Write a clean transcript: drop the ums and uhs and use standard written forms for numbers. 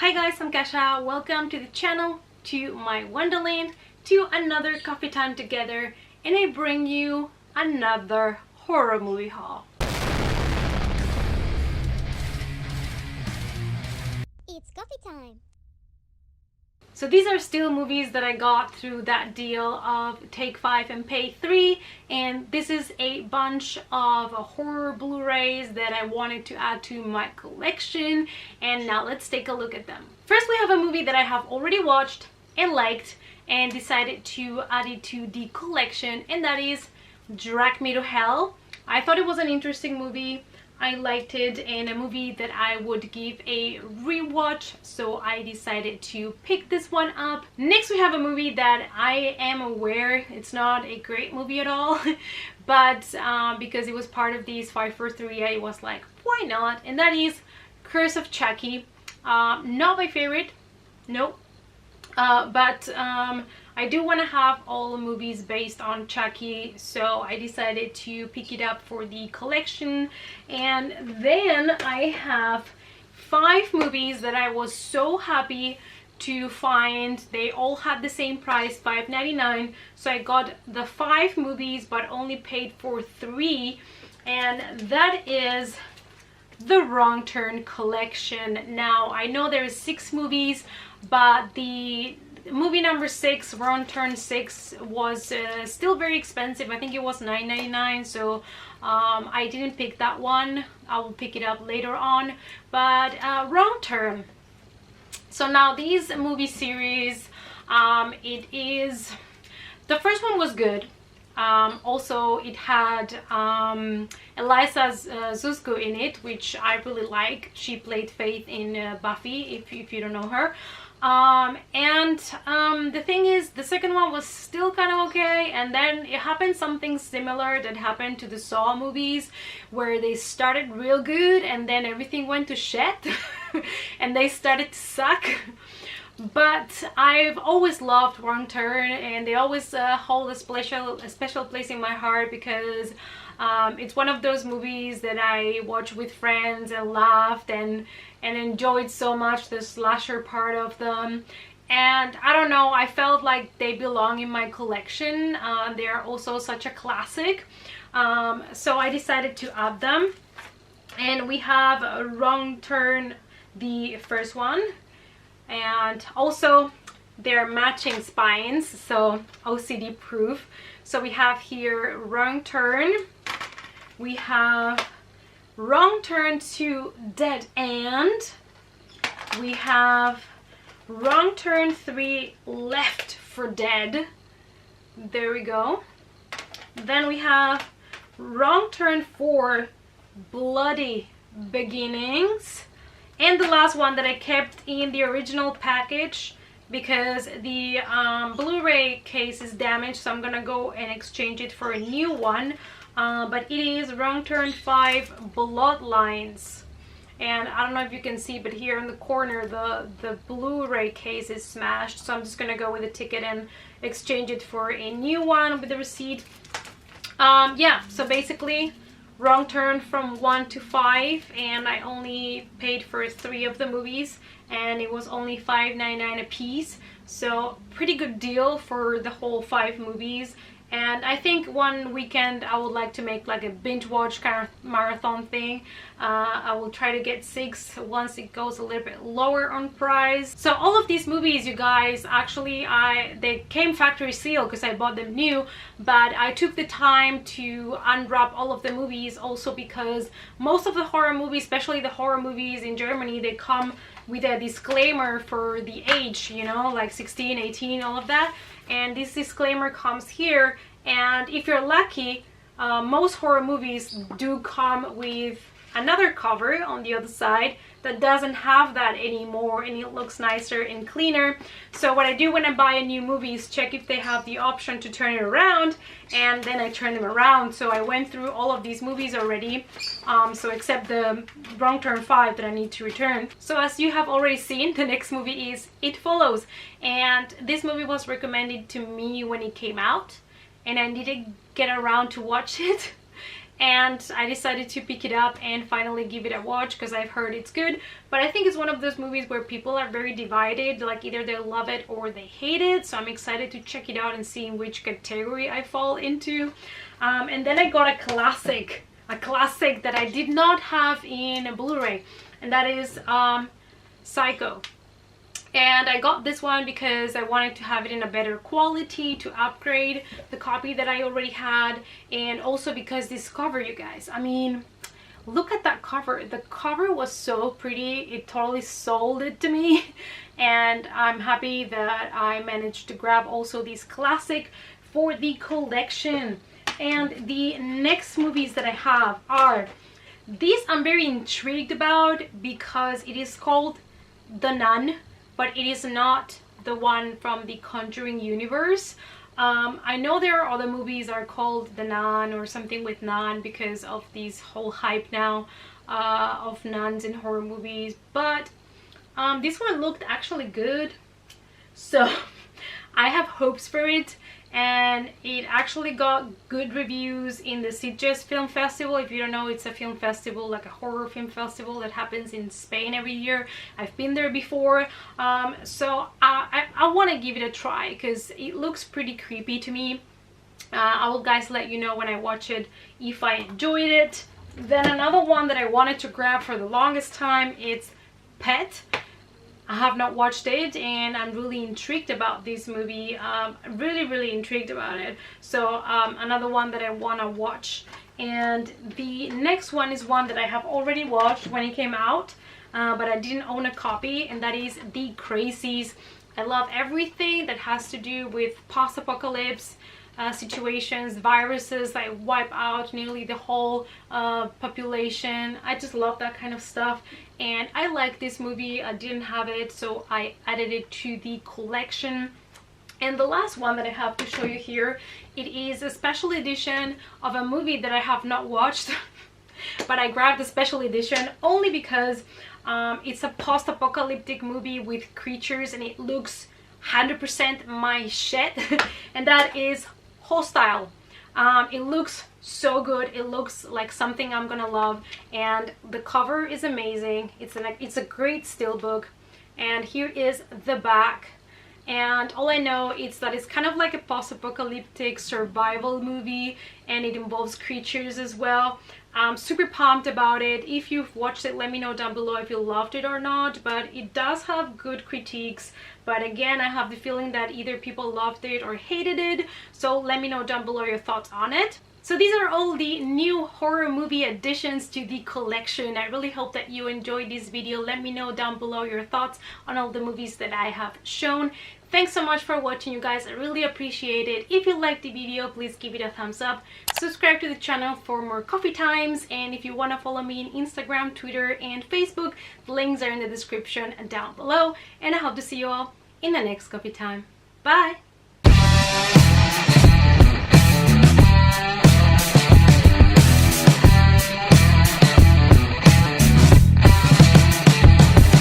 Hi guys, I'm Kasha. Welcome to the channel, to my Wonderland, to another coffee time together, and I bring you another horror movie haul. It's coffee time. So these are still movies that I got through that deal of take 5 and pay 3, and this is a bunch of horror Blu-rays that I wanted to add to my collection, and now let's take a look at them. First, we have a movie that I have already watched and liked and decided to add it to the collection, and that is Drag Me to Hell. I thought it was an interesting movie. I liked it, and a movie that I would give a rewatch, so I decided to pick this one up. Next, we have a movie that I am aware it's not a great movie at all, but because it was part of these 5 for 3, I was like, why not? And that is Curse of Chucky. Not my favorite, nope, but I do want to have all the movies based on Chucky, so I decided to pick it up for the collection. And then I have 5 movies that I was so happy to find. They all had the same price, $5.99, so I got the 5 movies but only paid for 3, and that is the Wrong Turn collection. Now I know there is 6 movies, but the movie number 6, Wrong Turn 6, was still very expensive. I think it was $9.99, so I didn't pick that one. I will pick it up later on. But Wrong Turn. So now these movie series, it is, the first one was good. Also it had Eliza Zuzko in it, which I really like. She played Faith in Buffy, if you don't know her. The thing is, the second one was still kind of okay, and then it happened something similar that happened to the Saw movies, where they started real good and then everything went to shit and they started to suck. But I've always loved Wrong Turn, and they always hold a special place in my heart, because it's one of those movies that I watched with friends and laughed and enjoyed so much, the slasher part of them. And I don't know, I felt like they belong in my collection. They are also such a classic, so I decided to add them. And we have Wrong Turn, the first one, and also they're matching spines, so OCD proof. So we have here Wrong Turn, we have Wrong Turn 2 Dead End, we have Wrong Turn 3 Left for Dead, there we go. Then we have Wrong Turn 4 Bloody Beginnings, and the last one that I kept in the original package because the Blu-ray case is damaged, so I'm gonna go and exchange it for a new one. But it is Wrong Turn 5 Bloodlines, and I don't know if you can see, but here in the corner the Blu-ray case is smashed, so I'm just gonna go with the ticket and exchange it for a new one with the receipt. Yeah, so basically Wrong Turn from 1 to 5, and I only paid for 3 of the movies, and it was only $5.99 a piece, so pretty good deal for the whole 5 movies. And I think one weekend I would like to make like a binge watch kind of marathon thing. I will try to get 6 once it goes a little bit lower on price. So all of these movies, you guys, actually they came factory sealed because I bought them new, but I took the time to unwrap all of the movies also because most of the horror movies, especially the horror movies in Germany, they come with a disclaimer for the age, you know, like 16, 18, all of that. And this disclaimer comes here, and if you're lucky, most horror movies do come with another cover on the other side that doesn't have that anymore, and it looks nicer and cleaner. So what I do when I buy a new movie is check if they have the option to turn it around, and then I turn them around. So I went through all of these movies already, so except the Wrong Turn 5 that I need to return. So as you have already seen, the next movie is It Follows, and this movie was recommended to me when it came out, and I didn't get around to watch it. and I decided to pick it up and finally give it a watch because I've heard it's good. But I think it's one of those movies where people are very divided, like either they love it or they hate it. So I'm excited to check it out and see in which category I fall into. And then I got a classic that I did not have in Blu-ray, and that is Psycho. And I got this one because I wanted to have it in a better quality, to upgrade the copy that I already had, and also because this cover, you guys, I mean, look at that cover. The cover was so pretty. It totally sold it to me, and I'm happy that I managed to grab also this classic for the collection. And the next movies that I have are these. I'm very intrigued about because it is called The Nun, but it is not the one from the Conjuring universe. I know there are other movies that are called The Nun or something with nun because of this whole hype now of nuns in horror movies, but this one looked actually good, so I have hopes for it. And it actually got good reviews in the Sitges Film Festival. If you don't know, it's a film festival, like a horror film festival that happens in Spain every year. I've been there before, so I want to give it a try because it looks pretty creepy to me. I will guys let you know when I watch it if I enjoyed it. Then another one that I wanted to grab for the longest time, it's Pet. I have not watched it and I'm really intrigued about this movie. Really intrigued about it. So another one that I want to watch. And the next one is one that I have already watched when it came out, but I didn't own a copy, and that is The Crazies. I love everything that has to do with post-apocalypse situations, viruses that wipe out nearly the whole population. I just love that kind of stuff, and I like this movie. I didn't have it, so I added it to the collection. And the last one that I have to show you here, it is a special edition of a movie that I have not watched but I grabbed the special edition only because it's a post-apocalyptic movie with creatures and it looks 100% my shit and that is Hostile. It looks so good. It looks like something I'm gonna love, and the cover is amazing. It's a great steelbook, and here is the back. And all I know is that it's kind of like a post-apocalyptic survival movie, and it involves creatures as well. I'm super pumped about it. If you've watched it, let me know down below if you loved it or not, but it does have good critiques. But again, I have the feeling that either people loved it or hated it, so let me know down below your thoughts on it. So these are all the new horror movie additions to the collection. I really hope that you enjoyed this video. Let me know down below your thoughts on all the movies that I have shown. Thanks so much for watching, you guys. I really appreciate it. If you liked the video, please give it a thumbs up. Subscribe to the channel for more coffee times. And if you want to follow me on Instagram, Twitter, and Facebook, the links are in the description down below. And I hope to see you all in the next coffee time. Bye!